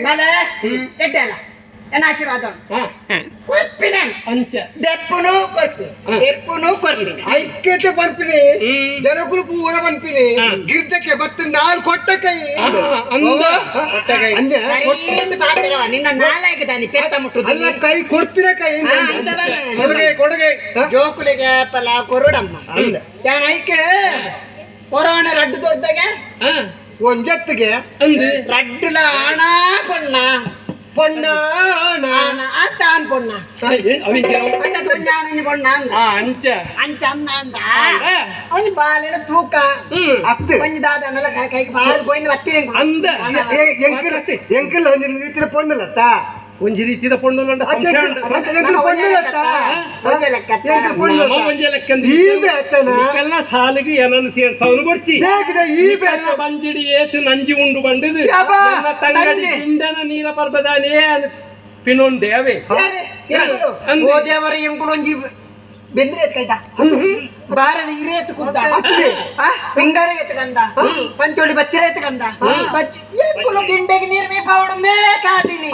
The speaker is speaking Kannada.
ಮಲೆ ಎಡ್ಡೆಲ್ಲ ನನ್ನ ಆಶೀರ್ವಾದ ಕೊರ್ಪಿನ ಅಂಚ ದೆಪ್ಪುನು ಕೊರ್ಪಿ ದೆಪ್ಪುನು ಕೊರ್ಪಿನಿ ಐಕ್ಯತೆ ಬರ್ತೀನಿ ಜನಗಳು ಪೂರ ಬಂತೀನಿ ಗಿರ್ದಕ್ಕೆ ಬತ್ತ ನಾನು ಕೊಟ್ಟ ಕೈ ಅಂದೆ ನಿನ್ನ ನಾಲಾಗಿ ದಾನಿ ಪೆತ್ತ ಮುಟ್ಟುದು ಅಲ್ಲ ಕೈ ಕೊಡ್ತೀರ ಕೈ ಕೊಡುಗೆ ಕೊಡುಗೆ ಜೋಕುಲಿಗೆ ಪಲ ಕೊರುಡಮ್ಮ ಯಾನ್ ಐಕೆ ಕೊರೋನ ರಡ್ಡು ದೊಡ್ಡಗೆ ಒಂಜತ್ತಿಗೆ ರಡ್ಡುಲ ಹಣ ಪೊಣ್ಣ ಪೊಣ್ಣ ತಾನ್ ಪೊಣ್ಣ ಪೊಣ್ಣ ಅಂಚ ಅಂಚ ಅಂದ ಅಂದ ಅವನು ಬಾಲಿನ ತೂಕ ಹತ್ತು ಕೊಂಚ ದಾದನೆಲ್ಲ ಕೈ ಬಾಳ ಕೊಯ್ದು ಹತ್ತಿರ ಅಂದ ಎಂಕಲ್ ಒಂದು ರೀತಿಯ ಪೊಣ್ಣಲತ್ತ ಒಂಜಿ ರೀತಿದ ಪೊಣ್ಣುಂಡ ಒಂಜೆ ಲೆಕ್ಕಲ್ಲ ಸಾಲಿಗೆ ಏನನ್ನು ಸೇರ್ಸವನು ಕೊಡ್ಚಿ ಬಂಜಿಡಿ ಏತು ನಂಜಿ ಉಂಡು ಬಂದಿದ್ದು ತಂಗಡಿ ಹಿಂಡನ ನೀರ ಪರ್ಬದಾನೇ ಪಿನೊಂಡೆ ಅವೇ ಓದೇವರ ಎಂಕುಲೊಂಜಿ ಬೆಂದ್ರೆ ಎತ್ತೈತ ಬಾರನ ಹಿರೇತ್ ಕುಂದ ಪಿಂಗಾರ ಎತ್ಕಂದ ಪಂಚೋಳಿ ಬಚ್ಚಿರ ಎತ್ಕಂದ ಎಂಕುಲು ಗಿಂಡೆಗೆ ನೀರ್ ಮೇ ಪೌಡಮೇ ಕಾದಿನಿ